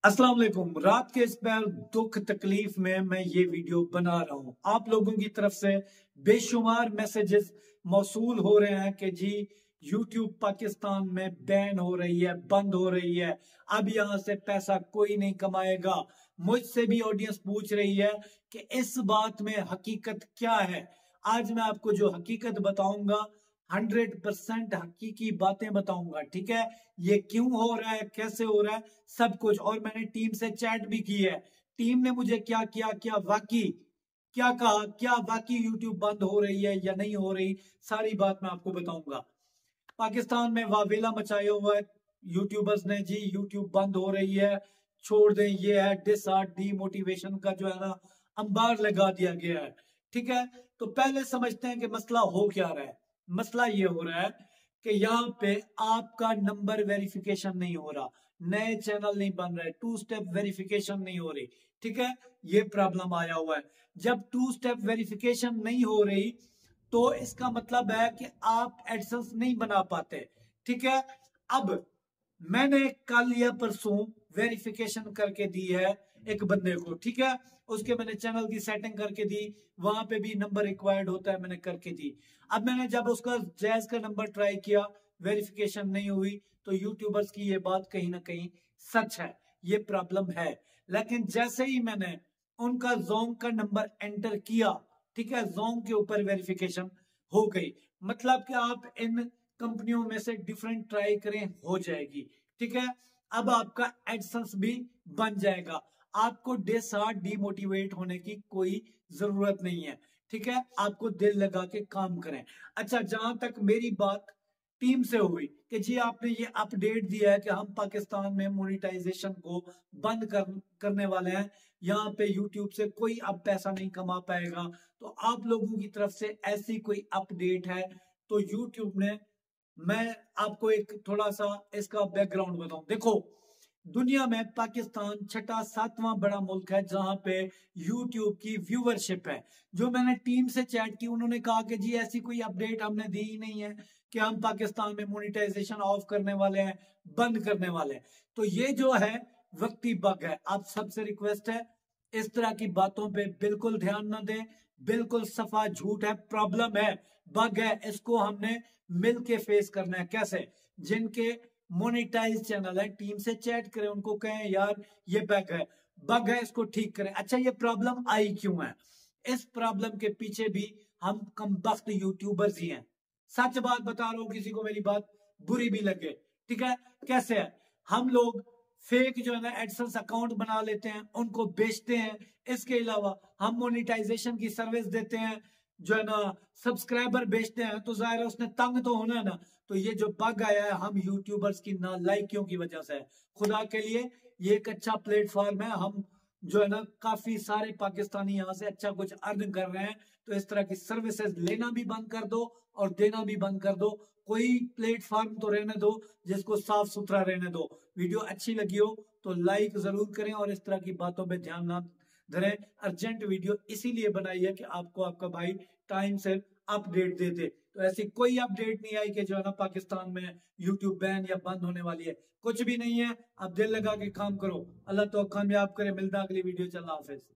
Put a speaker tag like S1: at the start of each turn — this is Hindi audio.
S1: अस्सलाम वालेकुम। रात के इस पहर दुख तकलीफ में मैं ये वीडियो बना रहा हूँ। आप लोगों की तरफ से बेशुमार मैसेजेस मौसूल हो रहे हैं कि जी यूट्यूब पाकिस्तान में बैन हो रही है, बंद हो रही है, अब यहाँ से पैसा कोई नहीं कमाएगा। मुझसे भी ऑडियंस पूछ रही है कि इस बात में हकीकत क्या है। आज मैं आपको जो हकीकत बताऊंगा 100% हकीकी बातें बताऊंगा, ठीक है। ये क्यों हो रहा है, कैसे हो रहा है, सब कुछ। और मैंने टीम से चैट भी की है। टीम ने मुझे क्या किया, क्या कहा, क्या वाकई यूट्यूब बंद हो रही है या नहीं हो रही, सारी बात मैं आपको बताऊंगा। पाकिस्तान में वावेला मचाया हुआ है यूट्यूबर्स ने जी, यूट्यूब बंद हो रही है, छोड़ दें, ये है डिसहार्ट डीमोटिवेशन का जो है ना अंबार लगा दिया गया है, ठीक है। तो पहले समझते हैं कि मसला हो क्या रहा है। मसला ये हो रहा है कि यहाँ पे आपका नंबर वेरिफिकेशन नहीं हो रहा, नए चैनल नहीं बन रहे, टू स्टेप वेरिफिकेशन नहीं हो रही, ठीक है। ये प्रॉब्लम आया हुआ है। जब टू स्टेप वेरिफिकेशन नहीं हो रही तो इसका मतलब है कि आप एडसेंस नहीं बना पाते, ठीक है। अब मैंने कल या परसों वेरिफिकेशन करके दी है एक बंदे को, ठीक है। उसके मैंने चैनल की सेटिंग करके दी, वहां पे भी नंबर रिक्वायर्ड होता है, मैंने करके दी। अब मैंने जब उसका जैज का नंबर ट्राई किया, वेरिफिकेशन नहीं हुई, तो यूट्यूबर्स की ये बात कहीं ना कहीं सच है, ये प्रॉब्लम है। लेकिन जैसे ही मैंने उनका जोंग का नंबर एंटर किया, ठीक है, जोंग के ऊपर वेरिफिकेशन हो गई। मतलब कि आप इन कंपनियों में से डिफरेंट ट्राई करें, हो जाएगी, ठीक है। अब आपका एडसेंस भी बन जाएगा, आपको डिसहार्ट डीमोटिवेट होने की कोई जरूरत नहीं है, ठीक है। आपको दिल लगा के काम करें। अच्छा, जहां तक मेरी बात टीम से हुई कि जी आपने ये अपडेट दिया है कि हम पाकिस्तान में मोनेटाइजेशन को बंद करने वाले हैं, यहाँ पे यूट्यूब से कोई अब पैसा नहीं कमा पाएगा, तो आप लोगों की तरफ से ऐसी कोई अपडेट है तो यूट्यूब ने, मैं आपको एक थोड़ा सा इसका बैकग्राउंड बताऊं। देखो, दुनिया में पाकिस्तान छठा सातवां बड़ा मुल्क है जहां पे यूट्यूब की व्यूवरशिप है। जो मैंने टीम से चैट की, उन्होंने कहा कि जी ऐसी कोई अपडेट हमने दी ही नहीं है कि हम पाकिस्तान में मोनेटाइजेशन ऑफ करने वाले हैं, बंद करने वाले हैं। तो ये जो है वक्ती बग है। आप सबसे रिक्वेस्ट है, इस तरह की बातों पे बिल्कुल ध्यान ना दें, बिल्कुल सफा झूठ है, प्रॉब्लम है, बग है, इसको हमने मिलके फेस करना है। कैसे? जिनके मोनेटाइज चैनल है, टीम से चैट करें, उनको कहें यार ये बग है, इसको ठीक करें। अच्छा, ये प्रॉब्लम आई क्यों है? इस प्रॉब्लम के पीछे भी हम कमबख्त यूट्यूबर्स ही हैं। सच बात बता रहा हूं, किसी को मेरी बात बुरी भी लगे, ठीक है। कैसे है? हम लोग फेक जो है ना एडसेंस अकाउंट बना लेते हैं, उनको बेचते हैं। इसके अलावा हम मोनेटाइजेशन की सर्विस देते हैं, जो है ना सब्सक्राइबर बेचते हैं, तो जाहिर है उसने तंग तो होना है ना। तो ये जो बग आया है हम यूट्यूबर्स की नालायकियों की वजह से है। खुदा के लिए ये एक अच्छा प्लेटफॉर्म है, हम जो है ना काफी सारे पाकिस्तानी यहाँ से अच्छा कुछ अर्न कर रहे हैं। तो इस तरह की सर्विसेज लेना भी बंद कर दो और देना भी बंद कर दो। कोई प्लेटफॉर्म तो रहने दो जिसको साफ सुथरा रहने दो। वीडियो अच्छी लगी हो तो लाइक जरूर करें और इस तरह की बातों पे ध्यान ना धरें। अर्जेंट वीडियो इसीलिए बनाई है कि आपको आपका भाई टाइम से अपडेट दे दे। तो ऐसी कोई अपडेट नहीं आई कि जो है ना पाकिस्तान में यूट्यूब बैन या बंद होने वाली है, कुछ भी नहीं है। आप दिल लगा के काम करो, अल्लाह तो कामयाब करे। मिलता अगली वीडियो, चल हाफिज।